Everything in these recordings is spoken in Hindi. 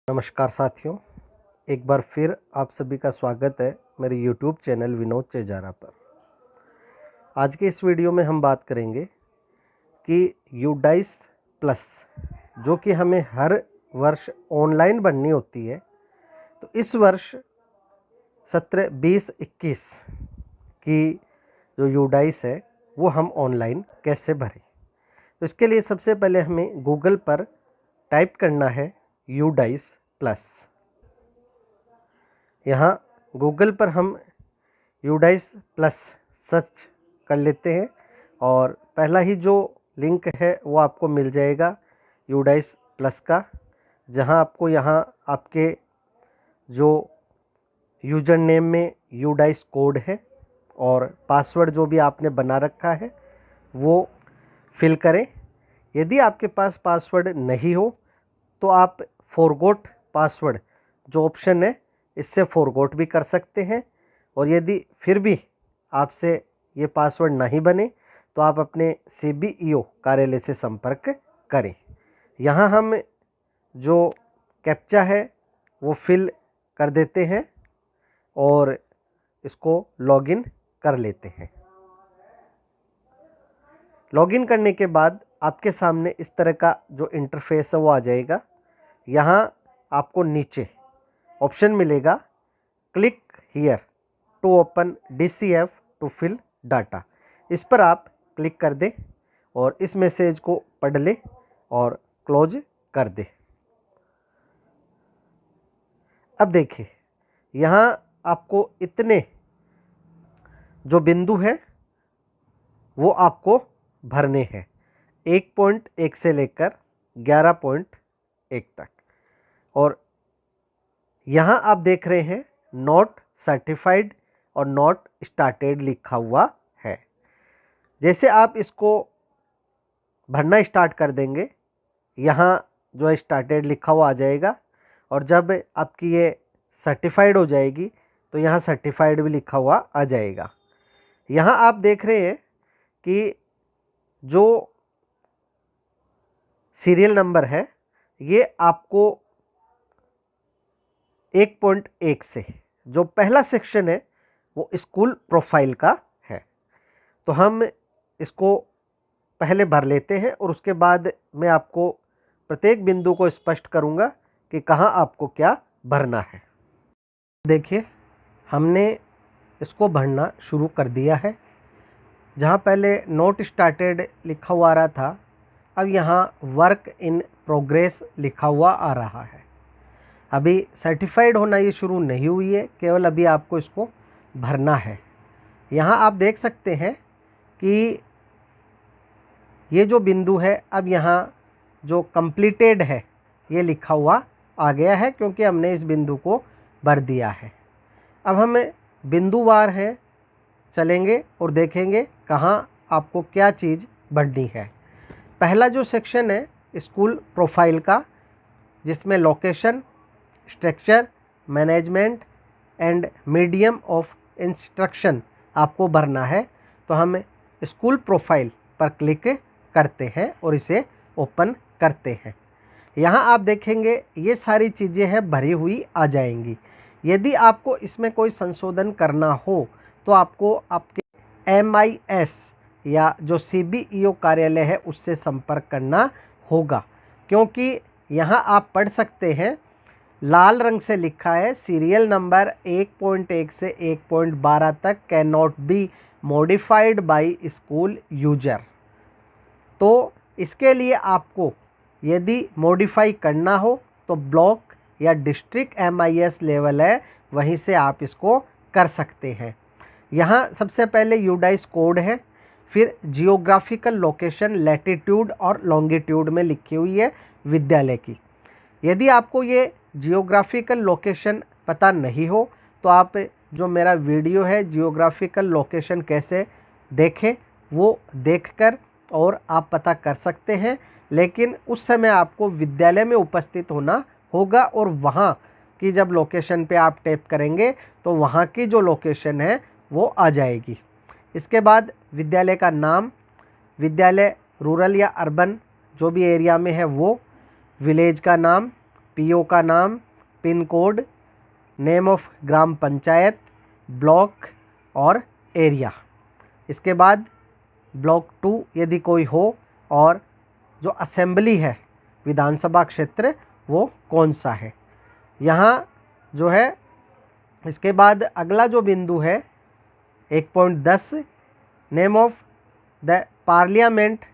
नमस्कार साथियों, एक बार फिर आप सभी का स्वागत है मेरे YouTube चैनल विनोद चेजारा पर। आज के इस वीडियो में हम बात करेंगे कि यूडाइस प्लस जो कि हमें हर वर्ष ऑनलाइन बननी होती है, तो इस वर्ष सत्र 20-21 की जो यूडाइस है वो हम ऑनलाइन कैसे भरें। तो इसके लिए सबसे पहले हमें गूगल पर टाइप करना है यूडाइस प्लस। यहाँ गूगल पर हम यूडाइस प्लस सर्च कर लेते हैं और पहला ही जो लिंक है वो आपको मिल जाएगा यूडाइस प्लस का, जहाँ आपको यहाँ आपके जो यूज़र नेम में यूडाइस कोड है और पासवर्ड जो भी आपने बना रखा है वो फिल करें। यदि आपके पास पासवर्ड नहीं हो तो आप फॉरगॉट पासवर्ड जो ऑप्शन है इससे फॉरगॉट भी कर सकते हैं, और यदि फिर भी आपसे ये पासवर्ड नहीं बने तो आप अपने CBEO कार्यालय से संपर्क करें। यहाँ हम जो कैप्चा है वो फिल कर देते हैं और इसको लॉगिन कर लेते हैं। लॉगिन करने के बाद आपके सामने इस तरह का जो इंटरफेस है वो आ जाएगा। यहाँ आपको नीचे ऑप्शन मिलेगा click here to open DCF to fill data. इस पर आप क्लिक कर दें और इस मैसेज को पढ़ लें और क्लोज कर दें। अब देखिए, यहाँ आपको इतने जो बिंदु है वो आपको भरने हैं, 1.1 से लेकर 11.1 तक। और यहाँ आप देख रहे हैं नॉट सर्टिफाइड और नॉट स्टार्टेड लिखा हुआ है। जैसे आप इसको भरना स्टार्ट कर देंगे, यहाँ जो है स्टार्टेड लिखा हुआ आ जाएगा, और जब आपकी ये सर्टिफाइड हो जाएगी तो यहाँ सर्टिफाइड भी लिखा हुआ आ जाएगा। यहाँ आप देख रहे हैं कि जो सीरियल नंबर है ये आपको 1.1 से जो पहला सेक्शन है वो स्कूल प्रोफाइल का है। तो हम इसको पहले भर लेते हैं और उसके बाद मैं आपको प्रत्येक बिंदु को स्पष्ट करूंगा कि कहाँ आपको क्या भरना है। देखिए, हमने इसको भरना शुरू कर दिया है। जहाँ पहले नोट स्टार्टेड लिखा हुआ आ रहा था, अब यहाँ वर्क इन प्रोग्रेस लिखा हुआ आ रहा है। अभी सर्टिफाइड होना ये शुरू नहीं हुई है, केवल अभी आपको इसको भरना है। यहाँ आप देख सकते हैं कि ये जो बिंदु है, अब यहाँ जो कंप्लीटेड है ये लिखा हुआ आ गया है, क्योंकि हमने इस बिंदु को भर दिया है। अब हम बिंदुवार है चलेंगे और देखेंगे कहाँ आपको क्या चीज़ भरनी है। पहला जो सेक्शन है स्कूल प्रोफाइल का, जिसमें location, structure, management and medium of instruction आपको भरना है। तो हम स्कूल प्रोफाइल पर क्लिक करते हैं और इसे ओपन करते हैं। यहाँ आप देखेंगे ये सारी चीज़ें हैं भरी हुई आ जाएंगी। यदि आपको इसमें कोई संशोधन करना हो तो आपको आपके MIS या जो CBEO कार्यालय है उससे संपर्क करना होगा, क्योंकि यहाँ आप पढ़ सकते हैं लाल रंग से लिखा है सीरियल नंबर 1.1 से 1.12 तक can not be modified by school user. तो इसके लिए आपको यदि मॉडिफाई करना हो तो ब्लॉक या डिस्ट्रिक्ट MIS लेवल है, वहीं से आप इसको कर सकते हैं। यहाँ सबसे पहले यूडाइस कोड है, फिर जियोग्राफिकल लोकेशन लैटिट्यूड और लॉन्गिट्यूड में लिखी हुई है विद्यालय की। यदि आपको ये जियोग्राफिकल लोकेशन पता नहीं हो तो आप जो मेरा वीडियो है जियोग्राफिकल लोकेशन कैसे देखें वो देखकर और आप पता कर सकते हैं, लेकिन उस समय आपको विद्यालय में उपस्थित होना होगा और वहाँ की जब लोकेशन पे आप टैप करेंगे तो वहाँ की जो लोकेशन है वो आ जाएगी। इसके बाद विद्यालय का नाम, विद्यालय रूरल या अर्बन जो भी एरिया में है वो, विलेज का नाम, पीओ का नाम, pin code, name of gram panchayat, block और एरिया। इसके बाद ब्लॉक 2 यदि कोई हो, और जो असेंबली है विधानसभा क्षेत्र वो कौन सा है। यहाँ जो है इसके बाद अगला जो बिंदु है 1.10 name of the parliament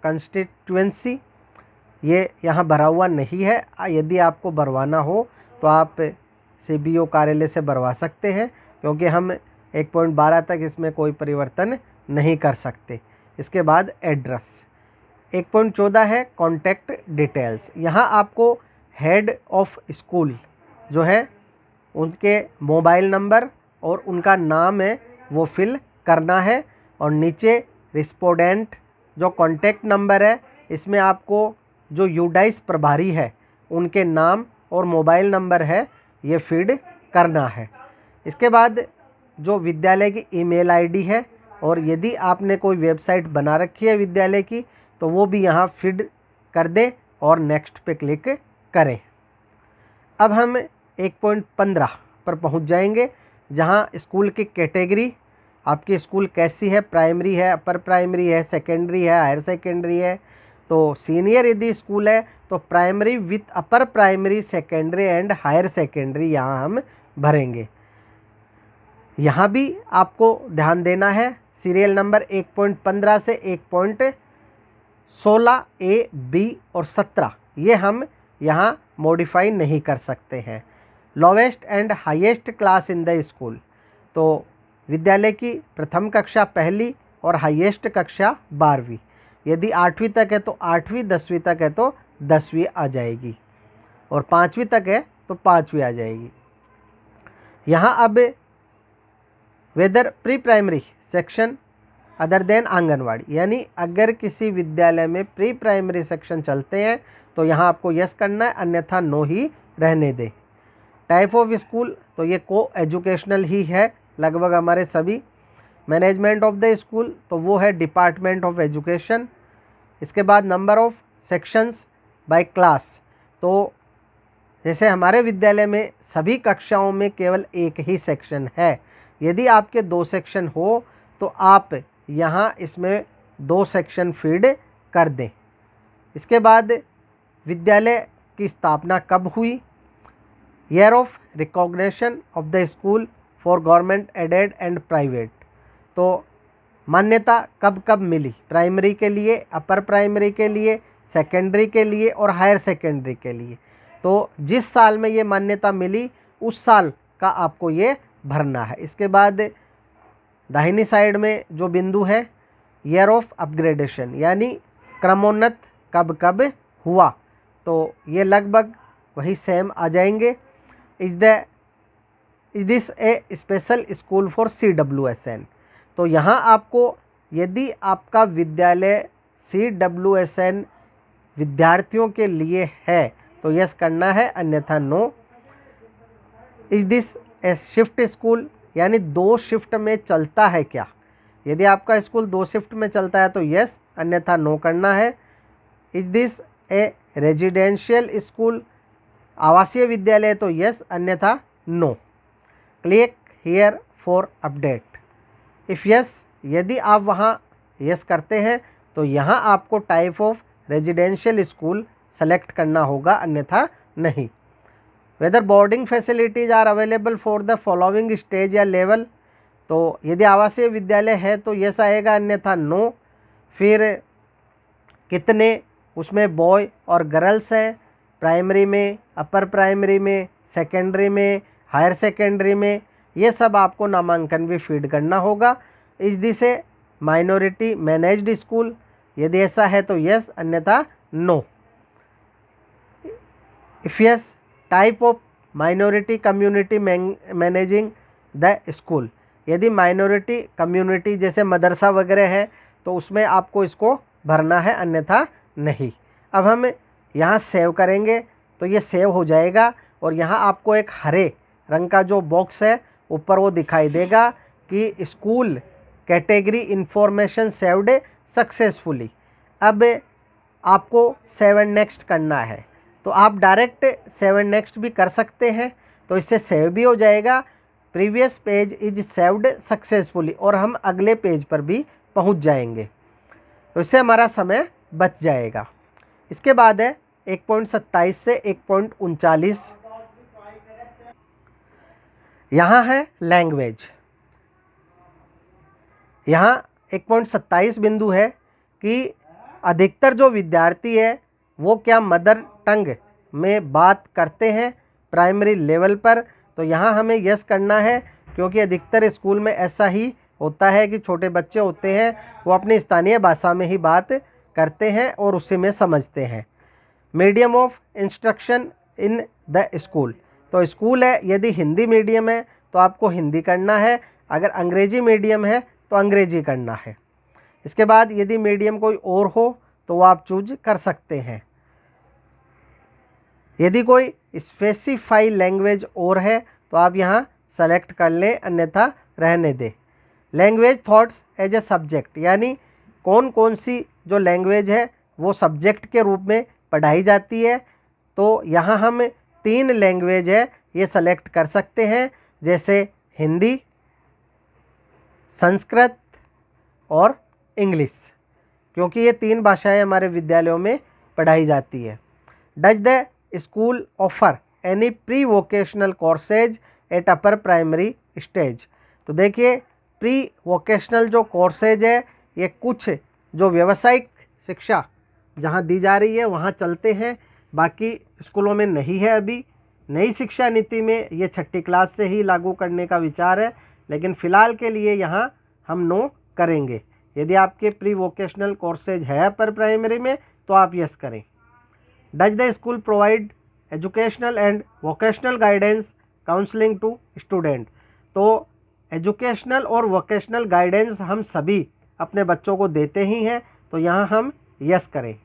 constituency, ये यहाँ भरा हुआ नहीं है। यदि आपको भरवाना हो तो आप सीबीओ कार्यालय से भरवा सकते हैं, क्योंकि हम 1.12 तक इसमें कोई परिवर्तन नहीं कर सकते। इसके बाद एड्रेस। 1.14 है कॉन्टैक्ट डिटेल्स। यहाँ आपको हेड ऑफ स्कूल जो है उनके मोबाइल नंबर और उनका नाम है वो फिल करना है, और नीचे रिस्पोंडेंट जो कॉन्टैक्ट नंबर है इसमें आपको जो यूडाइस प्रभारी है उनके नाम और मोबाइल नंबर है ये फीड करना है। इसके बाद जो विद्यालय की ईमेल आईडी है, और यदि आपने कोई वेबसाइट बना रखी है विद्यालय की तो वो भी यहाँ फीड कर दें और नेक्स्ट पे क्लिक करें। अब हम 1.15 पर पहुँच जाएंगे, जहाँ स्कूल की कैटेगरी, आपकी स्कूल कैसी है, प्राइमरी है, अपर प्राइमरी है, सेकेंडरी है, हायर सेकेंडरी है। तो सीनियर यदि स्कूल है तो primary with upper primary, secondary and higher secondary यहाँ हम भरेंगे। यहाँ भी आपको ध्यान देना है, सीरियल नंबर 1.15 से 1.16 ए, बी और 17 ये हम यहाँ मॉडिफाई नहीं कर सकते हैं। Lowest and highest class in the school, तो विद्यालय की प्रथम कक्षा पहली और हाईएस्ट कक्षा 12वीं। यदि 8वीं तक है तो 8वीं, 10वीं तक है तो 10वीं आ जाएगी, और 5वीं तक है तो 5वीं आ जाएगी। यहाँ अब whether pre primary section other than anganwadi, यानी अगर किसी विद्यालय में प्री प्राइमरी सेक्शन चलते हैं तो यहाँ आपको यस करना है, अन्यथा नो ही रहने दें। टाइप ऑफ स्कूल, तो ये को एजुकेशनल ही है लगभग हमारे सभी। मैनेजमेंट ऑफ द स्कूल, तो वो है डिपार्टमेंट ऑफ एजुकेशन। इसके बाद number of sections by class, तो जैसे हमारे विद्यालय में सभी कक्षाओं में केवल एक ही सेक्शन है। यदि आपके 2 सेक्शन हो तो आप यहाँ इसमें 2 सेक्शन फीड कर दें। इसके बाद विद्यालय की स्थापना कब हुई, year of recognition of the school for government aided and private, तो मान्यता कब कब मिली, प्राइमरी के लिए, अपर प्राइमरी के लिए, सेकेंडरी के लिए और हायर सेकेंडरी के लिए। तो जिस साल में ये मान्यता मिली उस साल का आपको ये भरना है। इसके बाद दाहिनी साइड में जो बिंदु है ईयर ऑफ अपग्रेडेशन, यानी क्रमोन्नत कब कब हुआ, तो ये लगभग वही सेम आ जाएंगे। Is this A special school for CWSN, तो यहाँ आपको यदि आपका विद्यालय CWSN विद्यार्थियों के लिए है तो यस करना है, अन्यथा no. Is this a shift school, यानी 2 शिफ्ट में चलता है क्या, यदि आपका स्कूल 2 शिफ्ट में चलता है तो यस, अन्यथा नो करना है। Is this a residential school, आवासीय विद्यालय तो यस, अन्यथा no. Click here for update. If yes, यदि आप वहाँ यस करते हैं तो यहाँ आपको type of residential school select करना होगा, अन्यथा नहीं। Whether boarding facilities are available for the following stage या लेवल, तो यदि आवासीय विद्यालय है तो यस आएगा, अन्यथा नो। फिर कितने उसमें बॉय और गर्ल्स हैं, प्राइमरी में, अपर प्राइमरी में, सेकेंडरी में, हायर सेकेंडरी में, ये सब आपको नामांकन भी फीड करना होगा। Is this a minority managed school, यदि ऐसा है तो यस, अन्यथा no. If yes, type of minority community managing the school, यदि माइनॉरिटी कम्युनिटी जैसे मदरसा वगैरह है तो उसमें आपको इसको भरना है, अन्यथा नहीं। अब हम यहाँ सेव करेंगे तो ये सेव हो जाएगा, और यहाँ आपको एक हरे रंग का जो बॉक्स है ऊपर वो दिखाई देगा कि school category information saved successfully. अब आपको 7 नेक्स्ट करना है, तो आप डायरेक्ट 7 नेक्स्ट भी कर सकते हैं, तो इससे सेव भी हो जाएगा, previous page is saved successfully, और हम अगले पेज पर भी पहुंच जाएंगे, तो इससे हमारा समय बच जाएगा। इसके बाद है 1.27 से 1.39, यहाँ है लैंग्वेज। यहाँ 1.27 बिंदु है कि अधिकतर जो विद्यार्थी है वो क्या मदर टंग में बात करते हैं प्राइमरी लेवल पर, तो यहाँ हमें यस करना है, क्योंकि अधिकतर स्कूल में ऐसा ही होता है कि छोटे बच्चे होते हैं वो अपनी स्थानीय भाषा में ही बात करते हैं और उसी में समझते हैं। Medium of instruction in the school, तो स्कूल है यदि हिंदी मीडियम है तो आपको हिंदी करना है, अगर अंग्रेजी मीडियम है तो अंग्रेजी करना है। इसके बाद यदि मीडियम कोई और हो तो वो आप चूज कर सकते हैं। यदि कोई स्पेसिफाई लैंग्वेज और है तो आप यहाँ सेलेक्ट कर लें, अन्यथा रहने दें। Language thoughts as a subject, यानी कौन कौन सी जो लैंग्वेज है वो सब्जेक्ट के रूप में पढ़ाई जाती है, तो यहाँ हम 3 लैंग्वेज है ये सेलेक्ट कर सकते हैं, जैसे हिंदी, संस्कृत और इंग्लिश, क्योंकि ये 3 भाषाएं हमारे विद्यालयों में पढ़ाई जाती है। Does the school offer any pre vocational courses at upper primary stage, तो देखिए प्री वोकेशनल जो कोर्सेज है ये कुछ जो व्यावसायिक शिक्षा जहाँ दी जा रही है वहाँ चलते हैं, बाकी स्कूलों में नहीं है। अभी नई शिक्षा नीति में ये 6ठी क्लास से ही लागू करने का विचार है, लेकिन फ़िलहाल के लिए यहाँ हम नो करेंगे। यदि आपके प्री वोकेशनल कोर्सेज है अपर प्राइमरी में तो आप यस करें। Does the school provide educational and vocational guidance counselling to student, तो एजुकेशनल और वोकेशनल गाइडेंस हम सभी अपने बच्चों को देते ही हैं, तो यहाँ हम यस करें।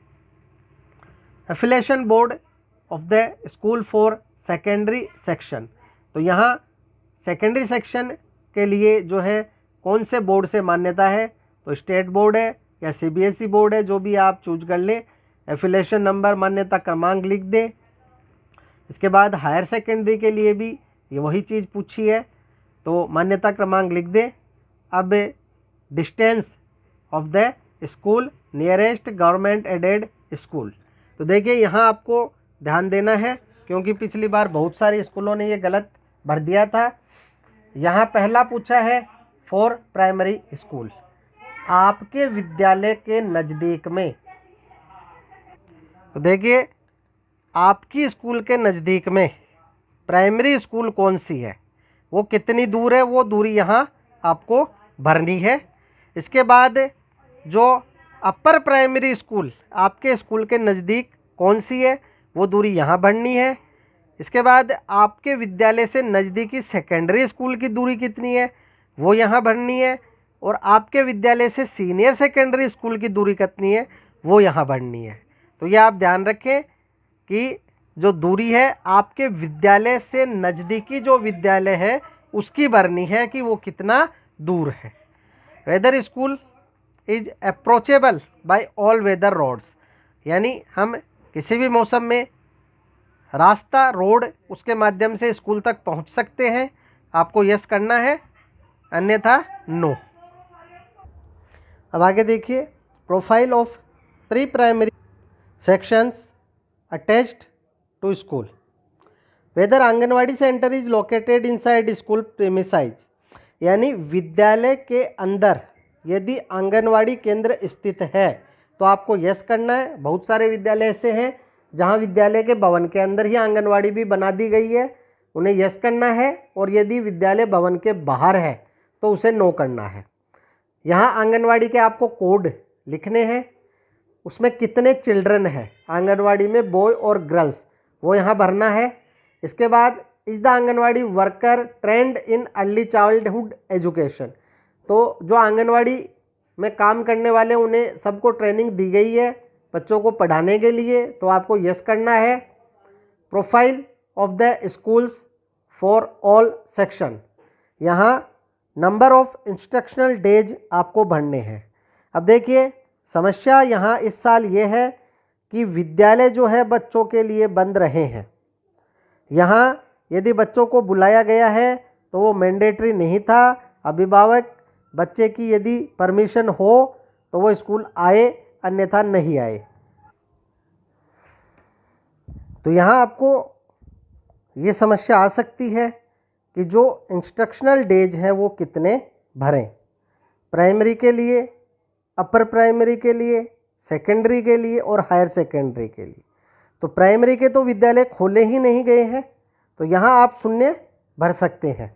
Affiliation board of the school for secondary section, तो यहाँ सेकेंडरी सेक्शन के लिए जो है कौन से बोर्ड से मान्यता है, तो स्टेट बोर्ड है या सीबीएसई बोर्ड है, जो भी आप चूज कर लें। एफिलिएशन नंबर, मान्यता क्रमांक लिख दें। इसके बाद हायर सेकेंडरी के लिए भी ये वही चीज़ पूछी है, तो मान्यता क्रमांक लिख दें। अब distance of the school nearest government aided school, तो देखिए यहाँ आपको ध्यान देना है, क्योंकि पिछली बार बहुत सारे स्कूलों ने ये गलत भर दिया था। यहाँ पहला पूछा है फॉर प्राइमरी स्कूल, आपके विद्यालय के नज़दीक में, तो देखिए आपकी स्कूल के नज़दीक में प्राइमरी स्कूल कौन सी है, वो कितनी दूर है, वो दूरी यहाँ आपको भरनी है। इसके बाद जो अपर प्राइमरी स्कूल आपके स्कूल के नज़दीक कौन सी है, वो दूरी यहाँ भरनी है। इसके बाद आपके विद्यालय से नज़दीकी सेकेंडरी स्कूल की दूरी कितनी है, वो यहाँ भरनी है। और आपके विद्यालय से सीनियर सेकेंडरी स्कूल की दूरी कितनी है, वो यहाँ भरनी है। तो ये आप ध्यान रखें कि जो दूरी है आपके विद्यालय से नज़दीकी जो विद्यालय है उसकी भरनी है कि वो कितना दूर है। Whether school is approachable by all weather roads, यानी हम किसी भी मौसम में रास्ता, रोड, उसके माध्यम से स्कूल तक पहुंच सकते हैं, आपको यस करना है, अन्यथा नो। अब आगे देखिए, profile of pre primary sections attached to school. Whether anganwadi centre is located inside school premises, यानी विद्यालय के अंदर यदि आंगनवाड़ी केंद्र स्थित है तो आपको यस करना है। बहुत सारे विद्यालय ऐसे हैं जहां विद्यालय के भवन के अंदर ही आंगनवाड़ी भी बना दी गई है, उन्हें यस करना है। और यदि विद्यालय भवन के बाहर है तो उसे नो करना है। यहाँ आंगनवाड़ी के आपको कोड लिखने हैं, उसमें कितने चिल्ड्रन हैं आंगनवाड़ी में, बॉय और गर्ल्स, वो यहाँ भरना है। इसके बाद is the anganwadi worker trend in early childhood education, तो जो आंगनवाड़ी में काम करने वाले उन्हें सबको ट्रेनिंग दी गई है बच्चों को पढ़ाने के लिए, तो आपको यस करना है। Profile of the schools for all section, यहाँ नंबर ऑफ इंस्ट्रक्शनल डेज आपको भरने हैं। अब देखिए समस्या यहाँ इस साल ये है कि विद्यालय जो है बच्चों के लिए बंद रहे हैं। यहाँ यदि बच्चों को बुलाया गया है तो वो मैंडेटरी नहीं था। अभिभावक बच्चे की यदि परमिशन हो तो वो स्कूल आए, अन्यथा नहीं आए। तो यहाँ आपको ये समस्या आ सकती है कि जो इंस्ट्रक्शनल डेज हैं वो कितने भरें, प्राइमरी के लिए, अपर प्राइमरी के लिए, सेकेंडरी के लिए और हायर सेकेंडरी के लिए। तो प्राइमरी के तो विद्यालय खोले ही नहीं गए हैं, तो यहाँ आप शून्य भर सकते हैं।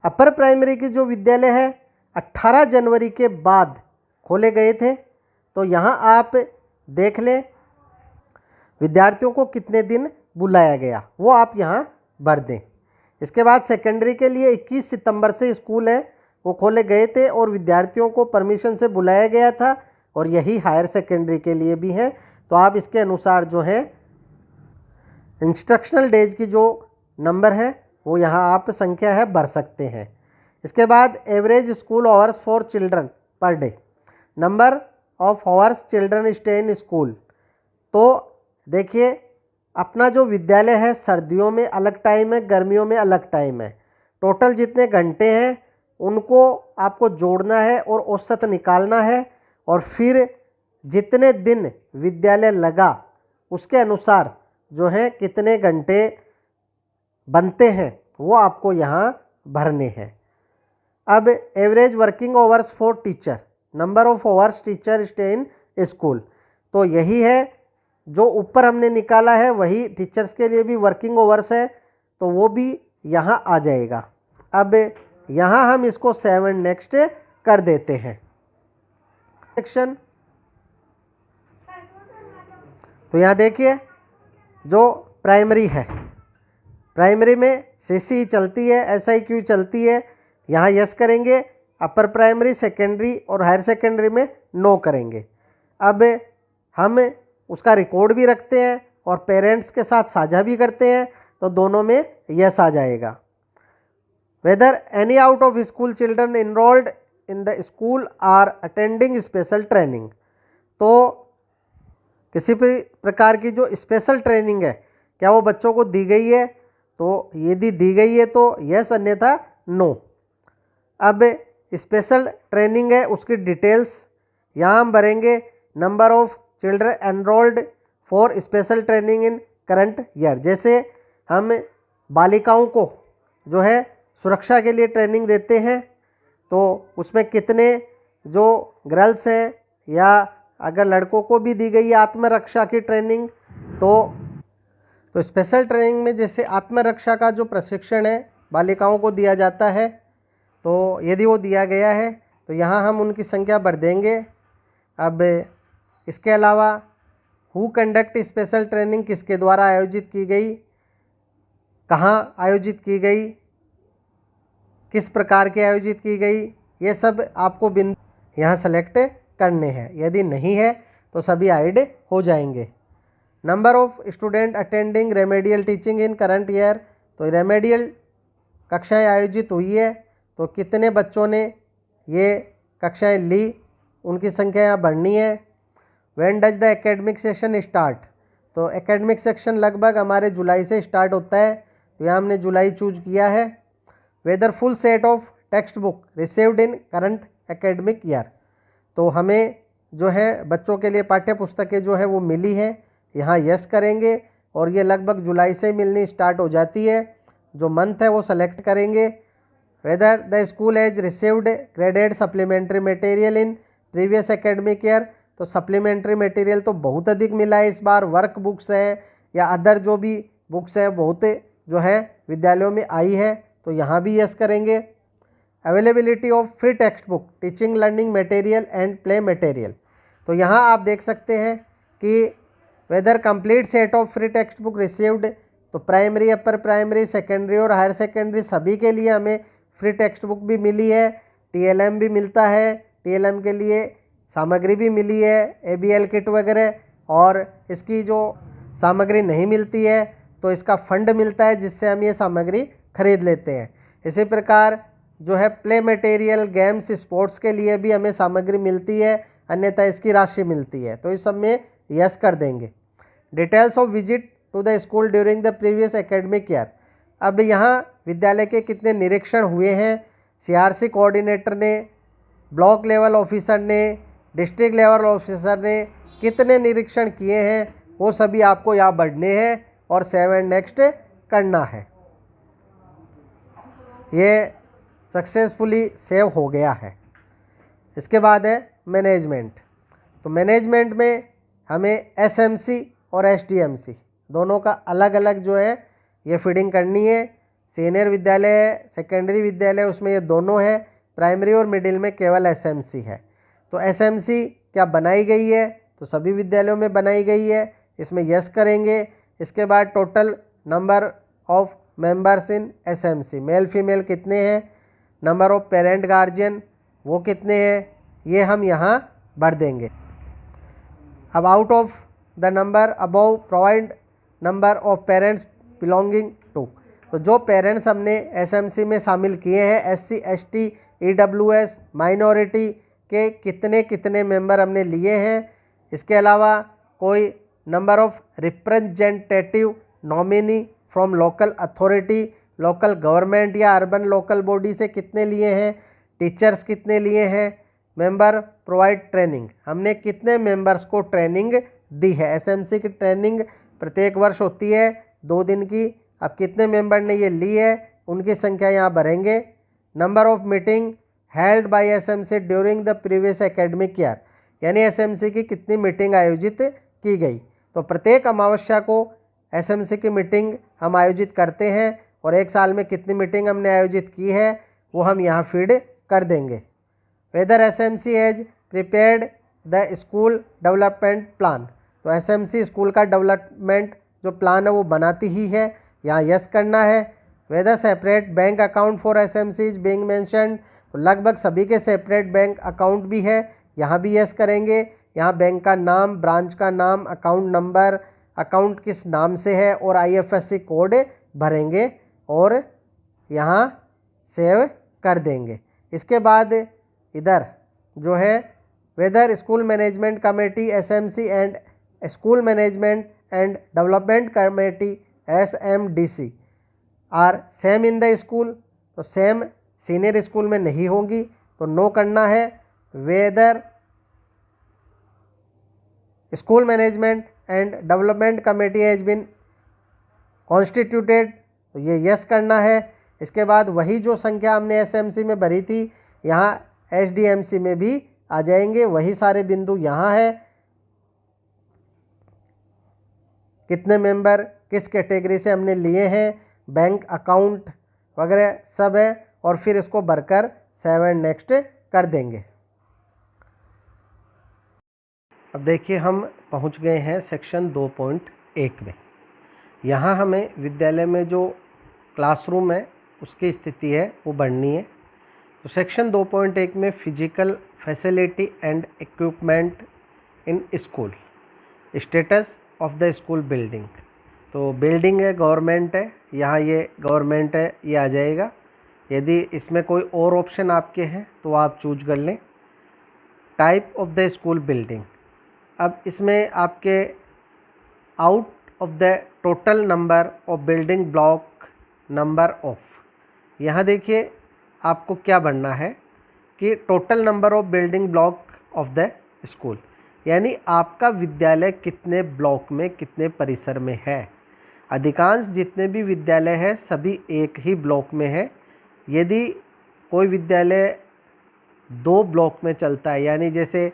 अपर प्राइमरी के जो विद्यालय है 18 जनवरी के बाद खोले गए थे, तो यहाँ आप देख लें विद्यार्थियों को कितने दिन बुलाया गया, वो आप यहाँ भर दें। इसके बाद सेकेंडरी के लिए 21 सितंबर से स्कूल है वो खोले गए थे और विद्यार्थियों को परमिशन से बुलाया गया था, और यही हायर सेकेंडरी के लिए भी है। तो आप इसके अनुसार जो है इंस्ट्रक्शनल डेज की जो नंबर है वो यहाँ आप संख्या है भर सकते हैं। इसके बाद average school hours for children per day, number of hours children stay in school. तो देखिए अपना जो विद्यालय है सर्दियों में अलग टाइम है, गर्मियों में अलग टाइम है। टोटल जितने घंटे हैं उनको आपको जोड़ना है और औसत निकालना है, और फिर जितने दिन विद्यालय लगा उसके अनुसार जो है कितने घंटे बनते हैं वो आपको यहाँ भरने हैं। अब average working hours for teacher, number of hours teacher stay in school. तो यही है जो ऊपर हमने निकाला है, वही टीचर्स के लिए भी वर्किंग आवर्स है, तो वो भी यहाँ आ जाएगा। अब यहाँ हम इसको 7 नेक्स्ट कर देते हैं। सेक्शन तो यहाँ देखिए जो प्राइमरी है, प्राइमरी में सीसी चलती है, एसआईक्यू चलती है, यहाँ यस करेंगे। अपर प्राइमरी, सेकेंडरी और हायर सेकेंडरी में नो करेंगे। अब हम उसका रिकॉर्ड भी रखते हैं और पेरेंट्स के साथ साझा भी करते हैं, तो दोनों में यस आ जाएगा। Whether any out of school children enrolled in the school are attending special training. तो किसी भी प्रकार की जो स्पेशल ट्रेनिंग है क्या वो बच्चों को दी गई है, तो यदि दी गई है तो यस, अन्यथा नो। अब स्पेशल ट्रेनिंग है उसकी डिटेल्स यहाँ हम भरेंगे। Number of children enrolled for special training in current year, जैसे हम बालिकाओं को जो है सुरक्षा के लिए ट्रेनिंग देते हैं, तो उसमें कितने जो गर्ल्स हैं, या अगर लड़कों को भी दी गई है आत्मरक्षा की ट्रेनिंग, तो स्पेशल ट्रेनिंग में जैसे आत्मरक्षा का जो प्रशिक्षण है बालिकाओं को दिया जाता है, तो यदि वो दिया गया है तो यहाँ हम उनकी संख्या बढ़ देंगे। अब इसके अलावा हु कंडक्ट स्पेशल ट्रेनिंग किसके द्वारा आयोजित की गई, कहाँ आयोजित की गई, किस प्रकार की आयोजित की गई, ये सब आपको बिंदु यहाँ सेलेक्ट करने हैं। यदि नहीं है तो सभी हाइड हो जाएंगे। Number of student attending remedial teaching in current year, तो रेमेडियल कक्षाएं आयोजित हुई है, तो कितने बच्चों ने ये कक्षाएं ली, उनकी संख्या यहाँ बढ़नी है। When does the academic session start, तो एकेडमिक सेक्शन लगभग हमारे जुलाई से स्टार्ट होता है, तो यहाँ हमने जुलाई चूज किया है। Whether full set of text book received in current academic year, तो हमें जो है बच्चों के लिए पाठ्य पुस्तकें जो है वो मिली है, यहाँ यस करेंगे, और ये लगभग जुलाई से मिलनी स्टार्ट हो जाती है। जो मंथ है वो सेलेक्ट करेंगे। Whether the school has received graded supplementary material in previous academic year, तो सप्लीमेंट्री मटेरियल तो बहुत अधिक मिला है इस बार, वर्क बुक्स है या अदर जो भी बुक्स है बहुत जो है विद्यालयों में आई है, तो यहाँ भी यस करेंगे। Availability of free text book, teaching learning material and play material, तो यहाँ आप देख सकते हैं कि whether complete set of free text book received, तो प्राइमरी, अपर प्राइमरी, सेकेंडरी और हायर सेकेंडरी सभी के लिए हमें फ्री टेक्स्ट बुक भी मिली है। टीएलएम भी मिलता है, टीएलएम के लिए सामग्री भी मिली है, एबीएल किट वगैरह, और इसकी जो सामग्री नहीं मिलती है तो इसका फंड मिलता है जिससे हम ये सामग्री खरीद लेते हैं। इसी प्रकार जो है प्ले मटेरियल, गेम्स, स्पोर्ट्स के लिए भी हमें सामग्री मिलती है, अन्यथा इसकी राशि मिलती है, तो इस सब में यस कर देंगे। Details of visit to the school during the previous academic year. अब यहाँ विद्यालय के कितने निरीक्षण हुए हैं, सीआरसी कोऑर्डिनेटर ने, ब्लॉक लेवल ऑफिसर ने, डिस्ट्रिक्ट लेवल ऑफिसर ने कितने निरीक्षण किए हैं, वो सभी आपको यहाँ बढ़ने हैं और 7 नेक्स्ट करना है। ये सक्सेसफुली सेव हो गया है। इसके बाद है मैनेजमेंट। तो मैनेजमेंट में हमें एसएमसी और एसडीएमसी दोनों का अलग अलग जो है ये फीडिंग करनी है। सीनियर विद्यालय, सेकेंडरी विद्यालय, उसमें ये दोनों है। प्राइमरी और मिडिल में केवल एसएमसी है। तो एसएमसी क्या बनाई गई है, तो सभी विद्यालयों में बनाई गई है, इसमें यस करेंगे। इसके बाद total number of members in SMC, male female कितने हैं, नंबर ऑफ पेरेंट गार्जियन वो कितने हैं, ये हम यहाँ भर देंगे। अब out of the number above provide number of parents belonging to. तो जो पेरेंट्स हमने एसएमसी में शामिल किए हैं, एससी, एसटी, ईडब्ल्यूएस, माइनॉरिटी के कितने कितने मेंबर हमने लिए हैं। इसके अलावा कोई number of representative nominee from local authority, local government या अर्बन लोकल बॉडी से कितने लिए हैं, टीचर्स कितने लिए हैं, मेंबर प्रोवाइड ट्रेनिंग, हमने कितने मेंबर्स को ट्रेनिंग दी है। एसएमसी की ट्रेनिंग प्रत्येक वर्ष होती है 2 दिन की। अब कितने मेंबर ने ये ली है, उनकी संख्या यहाँ भरेंगे। Number of meeting held by SMC during the previous academic year, यानी एसएमसी की कितनी मीटिंग आयोजित की गई। तो प्रत्येक अमावस्या को एसएमसी की मीटिंग हम आयोजित करते हैं और एक साल में कितनी मीटिंग हमने आयोजित की है वो हम यहाँ फीड कर देंगे। Whether SMC has prepared the school development plan. तो एसएमसी स्कूल का डेवलपमेंट जो प्लान है वो बनाती ही है, यहाँ यस करना है। Whether separate bank account for SMC is being mentioned. तो लगभग सभी के सेपरेट बैंक अकाउंट भी है, यहाँ भी यस करेंगे। यहाँ बैंक का नाम, ब्रांच का नाम, अकाउंट नंबर, अकाउंट किस नाम से है और आईएफएससी कोड भरेंगे और यहाँ सेव कर देंगे। इसके बाद इधर जो है whether school management committee S M C and school management and development committee S M D C are same in the school. तो सेम सीनियर स्कूल में नहीं होंगी तो नो करना है। Whether school management and development committee has been constituted, तो ये यस करना है। इसके बाद वही जो संख्या हमने एसएमसी में भरी थी यहाँ एसडीएमसी में भी आ जाएंगे, वही सारे बिंदु यहाँ है। कितने मेंबर किस कैटेगरी से हमने लिए हैं, बैंक अकाउंट वगैरह सब है और फिर इसको भरकर 7 नेक्स्ट कर देंगे। अब देखिए हम पहुंच गए हैं सेक्शन 2.1 में। यहाँ हमें विद्यालय में जो क्लासरूम है उसकी स्थिति है वो बढ़नी है। तो सेक्शन 2.1 में physical facility and equipment in school, status of the school building. तो बिल्डिंग है गवर्नमेंट है, यहाँ ये गवर्नमेंट है ये आ जाएगा। यदि इसमें कोई और ऑप्शन आपके हैं तो आप चूज कर लें। Type of the school building, अब इसमें आपके out of the total number of building block number of, यहाँ देखिए आपको क्या बनना है कि total number of building block of the school, यानी आपका विद्यालय कितने ब्लॉक में कितने परिसर में है। अधिकांश जितने भी विद्यालय हैं सभी एक ही ब्लॉक में है। यदि कोई विद्यालय 2 ब्लॉक में चलता है, यानी जैसे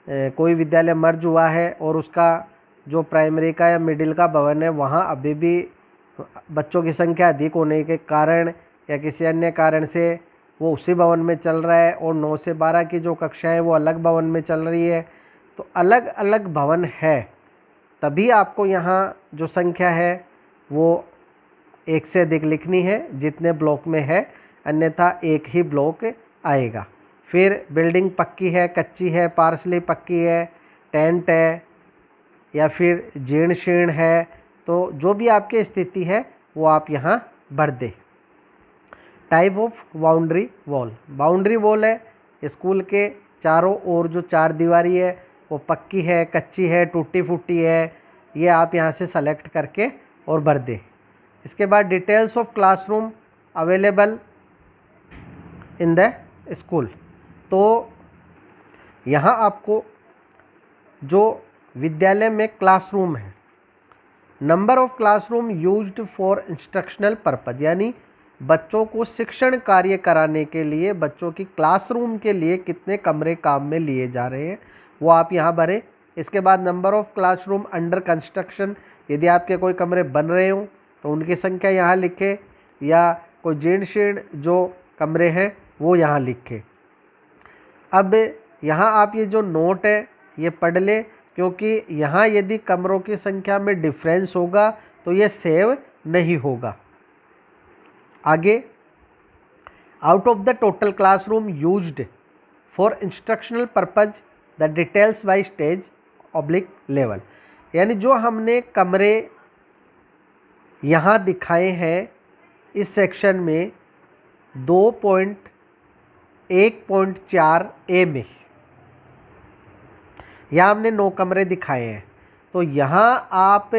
कोई विद्यालय मर्ज हुआ है और उसका जो प्राइमरी का या मिडिल का भवन है वहाँ अभी भी बच्चों की संख्या अधिक होने के कारण या किसी अन्य कारण से वो उसी भवन में चल रहा है और 9 से 12 की जो कक्षाएं वो अलग भवन में चल रही है, तो अलग अलग भवन है, तभी आपको यहाँ जो संख्या है वो 1 से अधिक लिखनी है जितने ब्लॉक में है, अन्यथा एक ही ब्लॉक आएगा। फिर बिल्डिंग पक्की है, कच्ची है, पार्सली पक्की है, टेंट है या फिर जीर्ण शीर्ण है, तो जो भी आपकी स्थिति है वो आप यहाँ भर दें। Type of boundary wall, boundary wall है स्कूल के चारों ओर जो चार दीवारी है वो पक्की है, कच्ची है, टूटी फूटी है, ये आप यहाँ से सेलेक्ट करके और भर दें। इसके बाद details of classroom available in the school, तो यहाँ आपको जो विद्यालय में क्लासरूम है, number of classroom used for instructional purpose, यानी बच्चों को शिक्षण कार्य कराने के लिए बच्चों की क्लासरूम के लिए कितने कमरे काम में लिए जा रहे हैं वो आप यहाँ भरें। इसके बाद number of classroom under construction, यदि आपके कोई कमरे बन रहे हों तो उनकी संख्या यहाँ लिखें, या कोई जीर्ण शीर्ण जो कमरे हैं वो यहाँ लिखें। अब यहाँ आप ये जो नोट है ये पढ़ लें, क्योंकि यहाँ यदि कमरों की संख्या में डिफरेंस होगा तो ये सेव नहीं होगा। आगे, out of the total classroom used for instructional purpose the details by stage oblique level, यानी जो हमने कमरे यहाँ दिखाए हैं इस सेक्शन में 2.1.4 ए में, यहाँ हमने 9 कमरे दिखाए हैं। तो यहाँ आप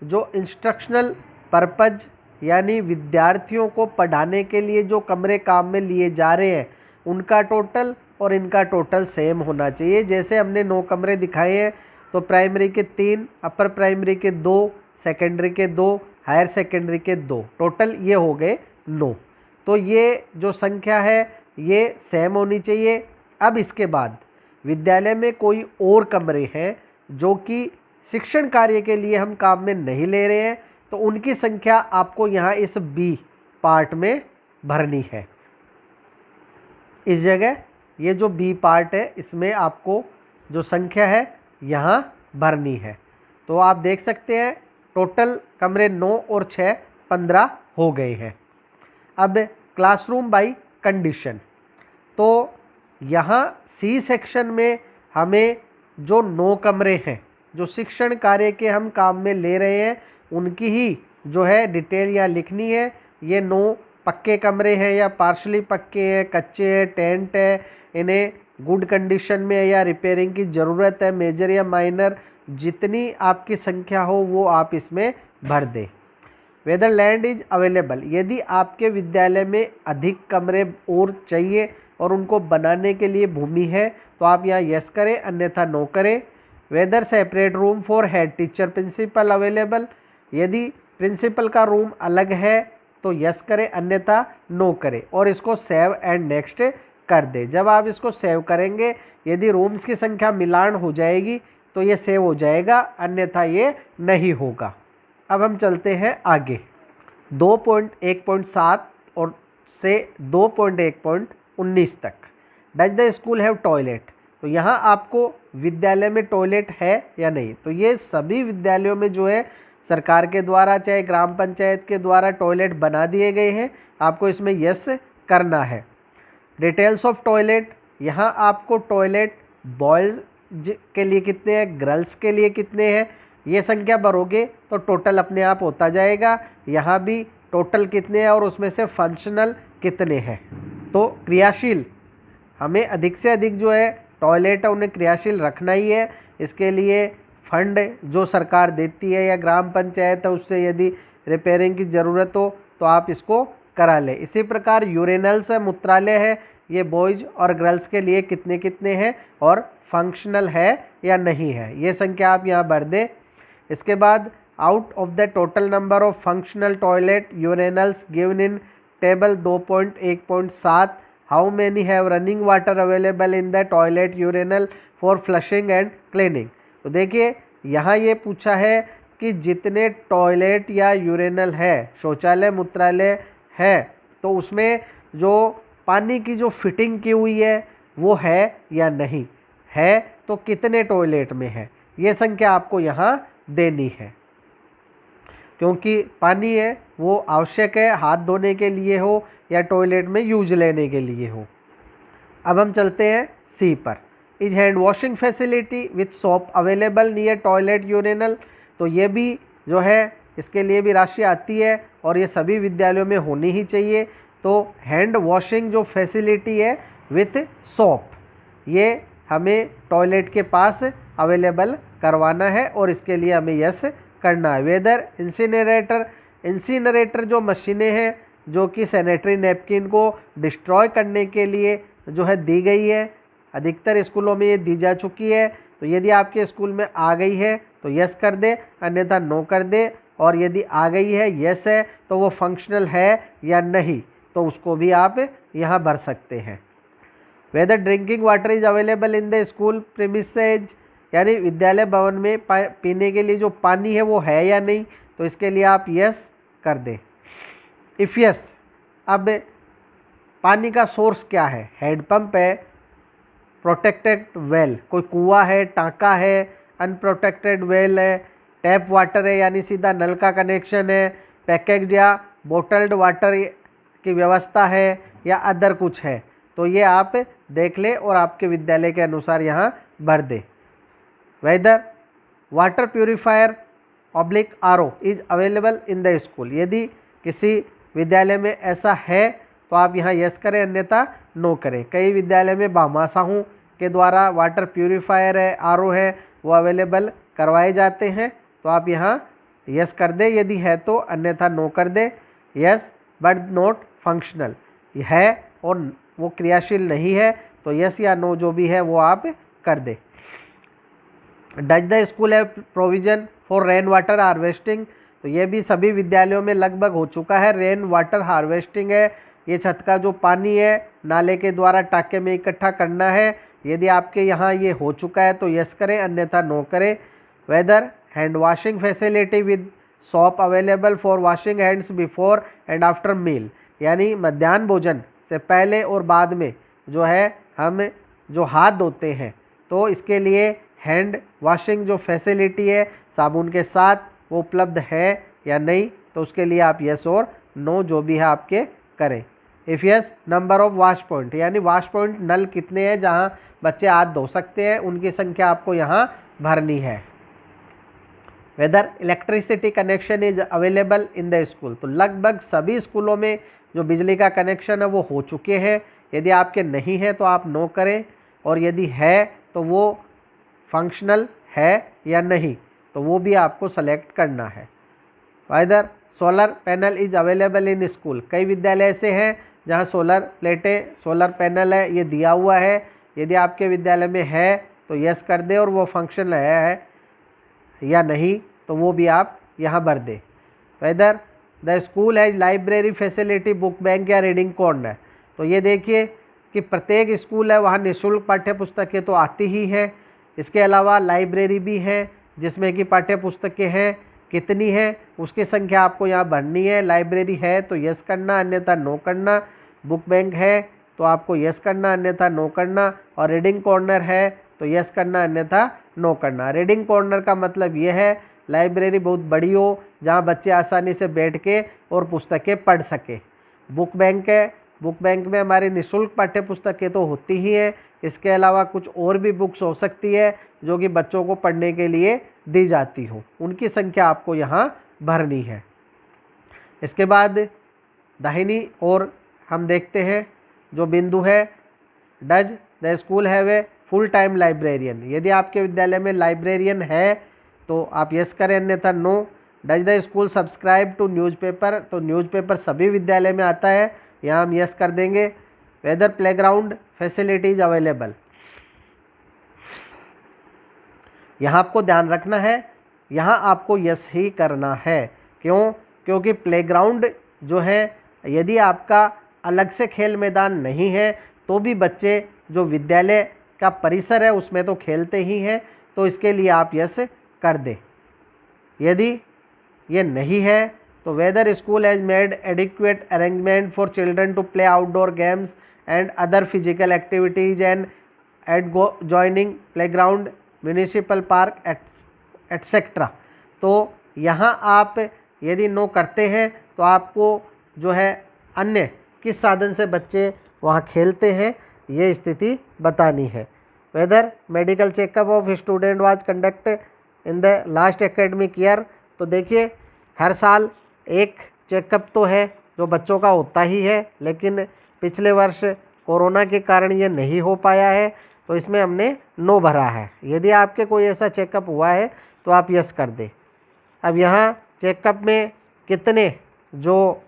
जो इंस्ट्रक्शनल पर्पज यानी विद्यार्थियों को पढ़ाने के लिए जो कमरे काम में लिए जा रहे हैं उनका टोटल और इनका टोटल सेम होना चाहिए। जैसे हमने 9 कमरे दिखाए हैं तो प्राइमरी के 3, अपर प्राइमरी के 2, सेकेंडरी के 2, हायर सेकेंडरी के 2, टोटल ये हो गए 9। तो ये जो संख्या है ये सेम होनी चाहिए। अब इसके बाद विद्यालय में कोई और कमरे हैं जो कि शिक्षण कार्य के लिए हम काम में नहीं ले रहे हैं तो उनकी संख्या आपको यहाँ इस बी पार्ट में भरनी है। इस जगह ये जो बी पार्ट है इसमें आपको जो संख्या है यहाँ भरनी है। तो आप देख सकते हैं टोटल कमरे 9 और 6 15 हो गए हैं। अब क्लासरूम बाय कंडीशन, तो यहाँ सी सेक्शन में हमें जो 9 कमरे हैं जो शिक्षण कार्य के हम काम में ले रहे हैं उनकी ही जो है डिटेल यहाँ लिखनी है। ये 9 पक्के कमरे हैं या पार्शली पक्के हैं, कच्चे हैं, टेंट है, इन्हें गुड कंडीशन में या रिपेयरिंग की ज़रूरत है, मेजर या माइनर, जितनी आपकी संख्या हो वो आप इसमें भर दें। वेदर लैंड इज अवेलेबल, यदि आपके विद्यालय में अधिक कमरे और चाहिए और उनको बनाने के लिए भूमि है तो आप यहाँ यस करें, अन्यथा नो करें। Whether separate room for head teacher principal available, यदि प्रिंसिपल का रूम अलग है तो यस करें, अन्यथा नो करें और इसको सेव एंड नेक्स्ट कर दे। जब आप इसको सेव करेंगे यदि रूम्स की संख्या मिलान हो जाएगी तो ये सेव हो जाएगा, अन्यथा ये नहीं होगा। अब हम चलते हैं आगे 2.1.7 और से 2.1.19 तक। Does the school have toilet, तो यहाँ आपको विद्यालय में टॉयलेट है या नहीं, तो ये सभी विद्यालयों में जो है सरकार के द्वारा चाहे ग्राम पंचायत के द्वारा टॉयलेट बना दिए गए हैं, आपको इसमें यस करना है। डिटेल्स ऑफ टॉयलेट, यहाँ आपको टॉयलेट बॉयज़ के लिए कितने हैं, गर्ल्स के लिए कितने हैं, ये संख्या भरोगे तो टोटल अपने आप होता जाएगा। यहाँ भी टोटल कितने हैं और उसमें से फंक्शनल कितने हैं। तो क्रियाशील, हमें अधिक से अधिक जो है टॉयलेट है उन्हें क्रियाशील रखना ही है। इसके लिए फंड जो सरकार देती है या ग्राम पंचायत है उससे यदि रिपेयरिंग की ज़रूरत हो तो आप इसको करा लें। इसी प्रकार यूरेनल्स है, मूत्रालय है, ये बॉयज़ और गर्ल्स के लिए कितने कितने हैं और फंक्शनल है या नहीं है, ये संख्या आप यहाँ भर दें। इसके बाद out of the total number of functional toilet urinals given in table 2.1.7 how many have running water available in the toilet urinal for flushing and cleaning. तो देखिए यहाँ ये पूछा है कि जितने टॉयलेट या यूरेनल है, शौचालय मूत्रालय है, तो उसमें जो पानी की जो फिटिंग की हुई है वो है या नहीं है, तो कितने टॉयलेट में है, ये संख्या आपको यहाँ देनी है। क्योंकि पानी है वो आवश्यक है, हाथ धोने के लिए हो या टॉयलेट में यूज लेने के लिए हो। अब हम चलते हैं सी पर। Is hand washing facility with soap available near toilet urinal, तो ये भी जो है इसके लिए भी राशि आती है और ये सभी विद्यालयों में होनी ही चाहिए। तो हैंड वॉशिंग जो फैसिलिटी है विथ सोप, ये हमें टॉयलेट के पास अवेलेबल करवाना है और इसके लिए हमें यस करना है। वेदर इंसिनरेटर जो मशीनें हैं जो कि सैनिटरी नैपकिन को डिस्ट्रॉय करने के लिए जो है दी गई है, अधिकतर स्कूलों में ये दी जा चुकी है। तो यदि आपके स्कूल में आ गई है तो यस कर दे, अन्यथा नो कर दे। और यदि आ गई है, यस है, तो वो फंक्शनल है या नहीं, तो उसको भी आप यहाँ भर सकते हैं। Whether drinking water is available in the school premises, यानी विद्यालय भवन में पीने के लिए जो पानी है वो है या नहीं, तो इसके लिए आप यस कर दें। इफ़ यस, अब पानी का सोर्स क्या है, हैंडपम्प है, प्रोटेक्टेड वेल, कोई कुआं है, टाँका है, अनप्रोटेक्टेड वेल है, टैप वाटर है यानी सीधा नल का कनेक्शन है, पैकेज्ड या बोटल्ड वाटर की व्यवस्था है, या अदर कुछ है, तो ये आप देख लें और आपके विद्यालय के अनुसार यहाँ भर दें। Whether water purifier oblique RO is available in the school, यदि किसी विद्यालय में ऐसा है तो आप यहाँ यस करें, अन्यथा नो करें। कई विद्यालय में भामाशाहों के द्वारा वाटर प्यूरिफायर है, आरओ है, वो अवेलेबल करवाए जाते हैं, तो आप यहाँ यस कर दें यदि है तो, अन्यथा नो कर दें। यस बट नॉट फंक्शनल है और वो क्रियाशील नहीं है, तो यस या नो जो भी है वो आप कर दें। Does the school have provision for rain water harvesting, तो ये भी सभी विद्यालयों में लगभग हो चुका है। रेन वाटर हार्वेस्टिंग है, ये छत का जो पानी है नाले के द्वारा टाँके में इकट्ठा करना है। यदि आपके यहाँ ये हो चुका है तो यस करें, अन्यथा नो करें। Whether hand washing facility with soap available for washing hands before and after meal, यानी मध्याह्न भोजन से पहले और बाद में जो है हम जो हाथ धोते हैं, तो इसके लिए हैंड वॉशिंग जो फैसिलिटी है साबुन के साथ वो उपलब्ध है या नहीं, तो उसके लिए आप यस और नो जो भी है आपके करें। If yes, number of wash point, यानी वॉश पॉइंट नल कितने हैं जहां बच्चे हाथ धो सकते हैं, उनकी संख्या आपको यहां भरनी है। Whether electricity connection is available in the school, तो लगभग सभी स्कूलों में जो बिजली का कनेक्शन है वो हो चुके हैं। यदि आपके नहीं है तो आप नो करें, और यदि है तो वो फंक्शनल है या नहीं, तो वो भी आपको सेलेक्ट करना है। Whether solar panel is available in school, कई विद्यालय ऐसे हैं जहां सोलर प्लेटें, सोलर पैनल है, ये दिया हुआ है। यदि आपके विद्यालय में है तो यस कर दे, और वो फंक्शनल है या नहीं, तो वो भी आप यहाँ भर दें। Whether the school has library facility, book bank या रीडिंग कॉर्नर, तो ये देखिए कि प्रत्येक स्कूल है वहाँ निःशुल्क पाठ्य पुस्तकें तो आती ही हैं, इसके अलावा लाइब्रेरी भी है जिसमें कि पाठ्य पुस्तकें हैं। कितनी है उसकी संख्या आपको यहाँ भरनी है। लाइब्रेरी है तो यस करना, अन्यथा नो करना। बुक बैंक है तो आपको यस करना, अन्यथा नो करना। और रीडिंग कॉर्नर है तो यस करना, अन्यथा नो करना। रीडिंग कॉर्नर का मतलब ये है लाइब्रेरी बहुत बड़ी हो जहाँ बच्चे आसानी से बैठ के और पुस्तकें पढ़ सके। बुक बैंक है, बुक बैंक में हमारी निःशुल्क पाठ्य पुस्तकें तो होती ही हैं, इसके अलावा कुछ और भी बुक्स हो सकती है जो कि बच्चों को पढ़ने के लिए दी जाती हो, उनकी संख्या आपको यहाँ भरनी है। इसके बाद दाहिनी ओर हम देखते हैं जो बिंदु है, does the school have a full time librarian, यदि आपके विद्यालय में लाइब्रेरियन है तो आप यस करें, अन्यथा no. Does the school subscribe to newspaper, तो न्यूज़पेपर सभी विद्यालय में आता है, यहाँ हम यस कर देंगे। वेदर प्लेग्राउंड फैसिलिटीज अवेलेबल, यहाँ आपको ध्यान रखना है, यहाँ आपको यस ही करना है। क्यों? क्योंकि प्लेग्राउंड जो है यदि आपका अलग से खेल मैदान नहीं है तो भी बच्चे जो विद्यालय का परिसर है उसमें तो खेलते ही हैं, तो इसके लिए आप यस कर दें। यदि ये नहीं है तो whether school has made adequate arrangement for children to play outdoor games and other physical activities and adjoining playground municipal park etcetera, तो यहाँ आप यदि नो करते हैं तो आपको जो है अन्य किस साधन से बच्चे वहाँ खेलते हैं ये स्थिति बतानी है। Whether medical checkup of student was conduct in the last academic year, तो देखिए हर साल एक चेकअप तो है जो बच्चों का होता ही है, लेकिन पिछले वर्ष कोरोना के कारण ये नहीं हो पाया है, तो इसमें हमने नो भरा है। यदि आपके कोई ऐसा चेकअप हुआ है तो आप यस कर दें। अब यहाँ चेकअप में कितने जो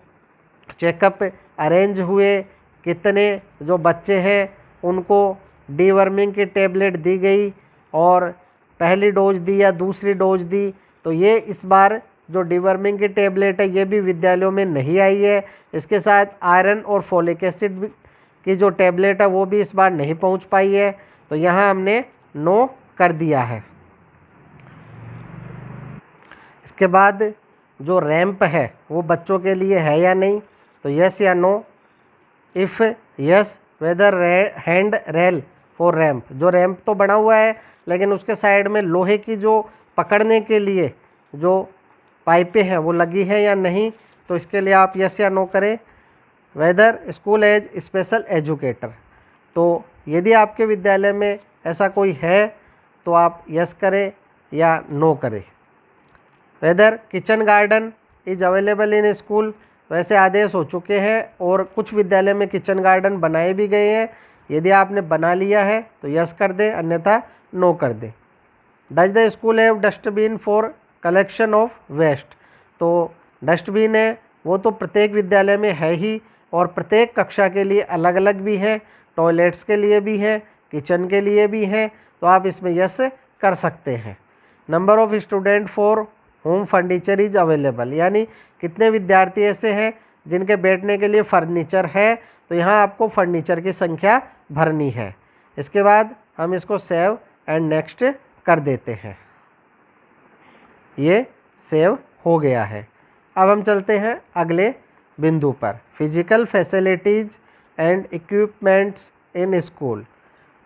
चेकअप अरेंज हुए, कितने जो बच्चे हैं उनको डीवर्मिंग की टेबलेट दी गई और पहली डोज दी या दूसरी डोज दी, तो ये इस बार जो डीवर्मिंग की टेबलेट है ये भी विद्यालयों में नहीं आई है। इसके साथ आयरन और फोलिक एसिड की जो टेबलेट है वो भी इस बार नहीं पहुंच पाई है, तो यहाँ हमने नो कर दिया है। इसके बाद जो रैंप है वो बच्चों के लिए है या नहीं, तो यस या no. If yes, whether hand rail for ramp, जो रैंप तो बना हुआ है लेकिन उसके साइड में लोहे की जो पकड़ने के लिए जो पाइपें हैं वो लगी है या नहीं, तो इसके लिए आप यस या नो करें। Whether school as special educator, तो यदि आपके विद्यालय में ऐसा कोई है तो आप यस करें या नो करें। Whether kitchen garden is available in school, वैसे आदेश हो चुके हैं और कुछ विद्यालय में किचन गार्डन बनाए भी गए हैं। यदि आपने बना लिया है तो यस कर दें, अन्यथा नो कर दें। Does the school have dustbin for collection of waste, तो डस्टबिन है वो तो प्रत्येक विद्यालय में है ही और प्रत्येक कक्षा के लिए अलग अलग भी है, टॉयलेट्स के लिए भी है, किचन के लिए भी है, तो आप इसमें यस कर सकते हैं। Number of student for home furniture is available, यानी कितने विद्यार्थी ऐसे हैं जिनके बैठने के लिए फर्नीचर है, तो यहाँ आपको फर्नीचर की संख्या भरनी है। इसके बाद हम इसको सेव एंड नेक्स्ट कर देते हैं। ये सेव हो गया है। अब हम चलते हैं अगले बिंदु पर, physical facilities and equipments in school.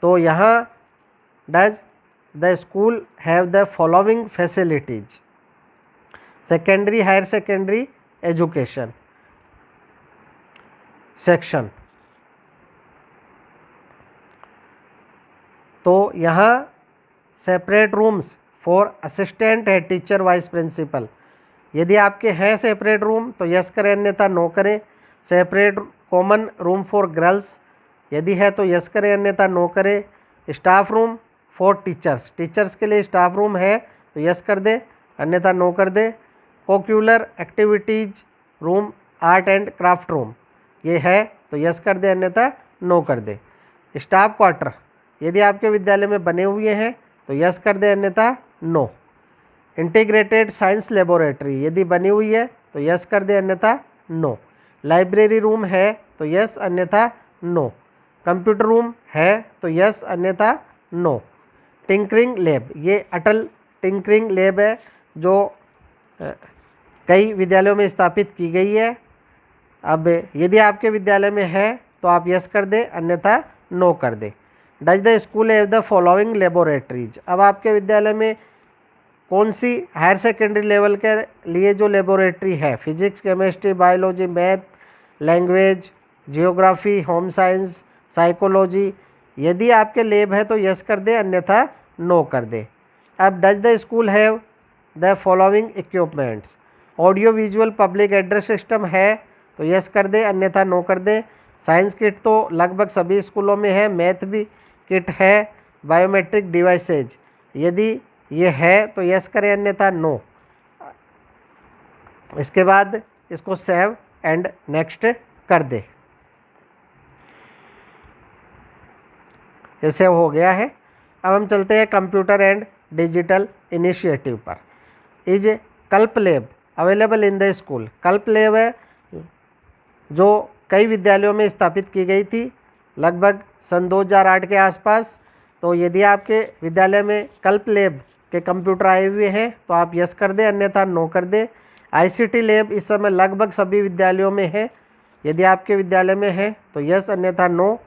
तो यहाँ does the school have the following facilities. Secondary higher secondary education section, तो यहाँ separate rooms for assistant head teacher vice principal, यदि आपके हैं सेपरेट रूम तो यस करें, अन्यथा नो करें। Separate common room for girls, यदि है तो यस करें, अन्यथा नो करें। Staff room for teachers, teachers के लिए स्टाफ रूम है तो यस कर दे, अन्यथा नो कर दे। Cocurricular activities room, art and craft room, ये है तो यस कर दे, अन्यथा नो कर दे। स्टाफ क्वार्टर, यदि आपके विद्यालय में बने हुए हैं तो यस कर दे, अन्यथा नो। इंटीग्रेटेड साइंस लेबोरेटरी, यदि बनी हुई है तो यस कर दे, अन्यथा नो। लाइब्रेरी रूम है तो यस, अन्यथा नो। कंप्यूटर रूम है तो यस, अन्यथा नो। टिंकरिंग लैब, ये अटल टिंकरिंग लैब है जो कई विद्यालयों में स्थापित की गई है। अब यदि आपके विद्यालय में है तो आप यस कर दें, अन्यथा नो कर दें। Does the school have the following laboratories, अब आपके विद्यालय में कौन सी हायर सेकेंडरी लेवल के लिए जो लेबोरेटरी है, physics, chemistry, biology, math, language, geography, home science, psychology, यदि आपके लैब है तो यस कर दे, अन्यथा नो कर दे। अब does the school have the following equipments, audio visual public address system है तो यस कर दे, अन्यथा नो कर दे। साइंस किट तो लगभग सभी स्कूलों में है, मैथ भी किट है। बायोमेट्रिक डिवाइसेज, यदि ये है तो यस करें, अन्यथा नो। इसके बाद इसको सेव एंड नेक्स्ट कर दे। ये सेव हो गया है। अब हम चलते हैं कंप्यूटर एंड डिजिटल इनिशिएटिव पर। इज कल्प lab available in the school, कल्प लैब है जो कई विद्यालयों में स्थापित की गई थी लगभग सन 2008 के आसपास। तो यदि आपके विद्यालय में कल्प लैब के कंप्यूटर आए हुए हैं तो आप यस कर दें, अन्यथा नो कर दें। आईसीटी लैब इस समय लगभग सभी विद्यालयों में है, यदि आपके विद्यालय में है तो यस, अन्यथा no.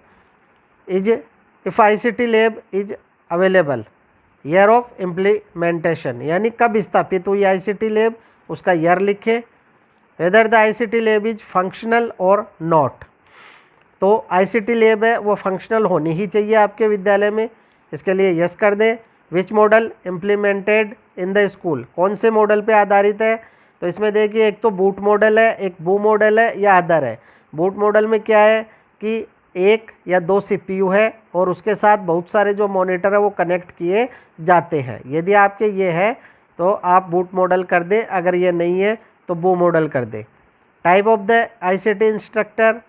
Is if ICT lab is available, year of implementation, यानी कब स्थापित हुई आईसीटी लैब उसका ईयर लिखे। Whether the ICT lab is functional और नॉट, तो आईसीटी लैब है वो फंक्शनल होनी ही चाहिए आपके विद्यालय में, इसके लिए यस कर दें। Which model implemented in the school, कौन से मॉडल पे आधारित है, तो इसमें देखिए एक तो बूट मॉडल है, एक बू मॉडल है या अदर है। बूट मॉडल में क्या है कि एक या दो सीपीयू है और उसके साथ बहुत सारे जो मॉनिटर है वो कनेक्ट किए जाते हैं। यदि आपके ये है तो आप बूट मॉडल कर दें, अगर ये नहीं है तो बू मॉडल कर दें। Type of the ICT instructor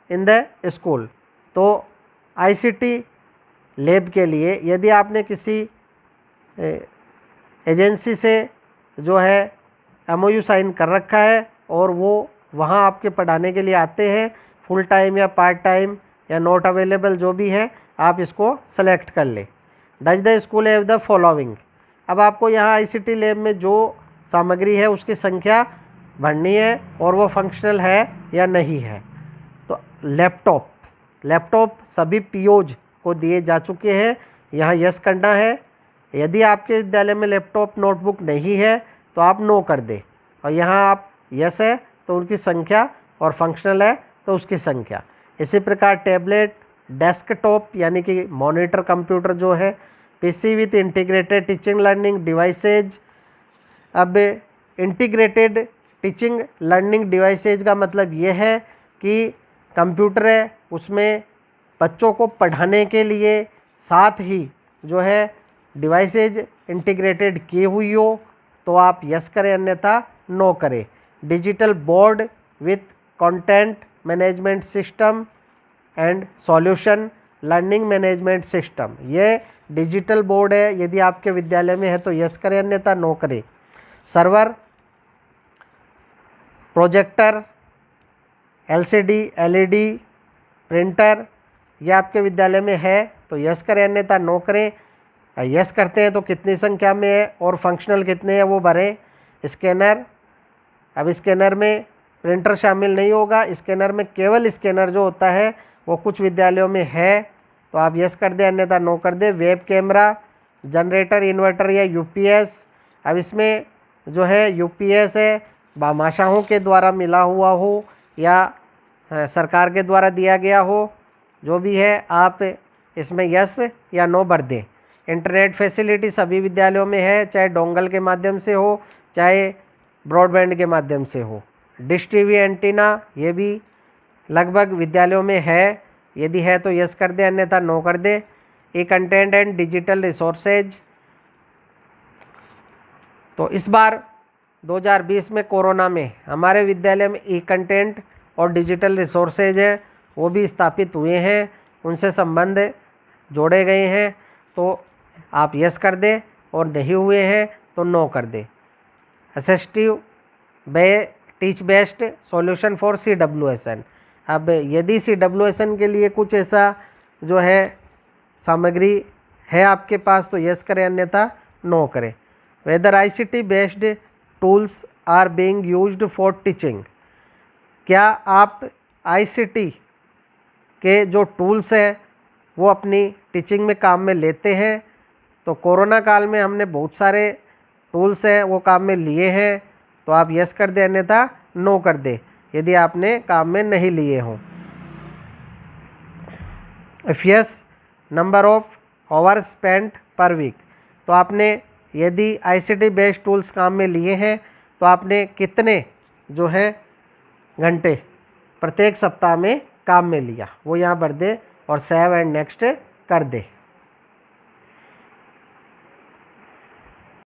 in the school, तो आईसीटी लैब के लिए यदि आपने किसी एजेंसी से जो है एमओयू साइन कर रखा है और वो वहाँ आपके पढ़ाने के लिए आते हैं, फुल टाइम या पार्ट टाइम या नॉट अवेलेबल जो भी है, आप इसको सेलेक्ट कर लें। Does the school have the following, अब आपको यहाँ आईसीटी लैब में जो सामग्री है उसकी संख्या भरनी है और वो फंक्शनल है या नहीं है। तो लैपटॉप सभी पीओज को दिए जा चुके हैं, यहाँ यस करना है। यदि आपके विद्यालय में लैपटॉप नोटबुक नहीं है तो आप नो कर दें, और यहाँ आप यस है तो उनकी संख्या और फंक्शनल है तो उसकी संख्या। इसी प्रकार टैबलेट, डेस्कटॉप यानी कि मॉनिटर कंप्यूटर जो है, PC with integrated teaching learning devices. अब इंटीग्रेटेड टीचिंग लर्निंग डिवाइसेज का मतलब ये है कि कंप्यूटर है उसमें बच्चों को पढ़ाने के लिए साथ ही जो है डिवाइसेज इंटीग्रेटेड की हुई हो तो आप यस करें, अन्यथा नो करें। Digital board with content management system and solution learning management system, ये डिजिटल बोर्ड है, यदि आपके विद्यालय में है तो यस करें, अन्यथा नो करें। Server, projector, LCD, LED, printer, ये आपके विद्यालय में है तो यस करें, अन्यथा नो करें। यस करते हैं तो कितनी संख्या में है और फंक्शनल कितने हैं वो भरें। स्कैनर, अब स्कैनर में प्रिंटर शामिल नहीं होगा, स्कैनर में केवल स्कैनर जो होता है वो कुछ विद्यालयों में है तो आप यस कर दें, अन्यथा नो कर दें। वेब कैमरा, जनरेटर, इन्वर्टर या यूपीएस, अब इसमें जो है यूपीएस है भामाशाहों के द्वारा मिला हुआ हो या सरकार के द्वारा दिया गया हो, जो भी है आप इसमें यस या नो भर दें। इंटरनेट फैसिलिटी सभी विद्यालयों में है, चाहे डोंगल के माध्यम से हो चाहे ब्रॉडबैंड के माध्यम से हो। डिश टीवी एंटीना, ये भी लगभग विद्यालयों में है, यदि है तो यस कर दें, अन्यथा नो कर दें। ई कंटेंट एंड डिजिटल रिसोर्सेज, तो इस बार 2020 में कोरोना में हमारे विद्यालय में ई कंटेंट और डिजिटल रिसोर्सेज हैं वो भी स्थापित हुए हैं, उनसे संबंध जोड़े गए हैं तो आप यस कर दें, और नहीं हुए हैं तो नो कर दें। Assistive teach based solution for CWSN, अब यदि CWSN के लिए कुछ ऐसा जो है सामग्री है आपके पास तो यस करें, अन्यथा नो करें। Whether ICT based tools are being used for teaching, क्या आप ICT के जो टूल्स हैं वो अपनी टीचिंग में काम में लेते हैं? तो कोरोना काल में हमने बहुत सारे टूल्स हैं वो काम में लिए हैं तो आप यस कर दें, अन्यथा नो कर दें यदि आपने काम में नहीं लिए हों। If yes, number of hours spent per week, तो आपने यदि ICT बेस्ड टूल्स काम में लिए हैं तो आपने कितने जो है घंटे प्रत्येक सप्ताह में काम में लिया वो यहाँ भर दे और सेव एंड नेक्स्ट कर दे।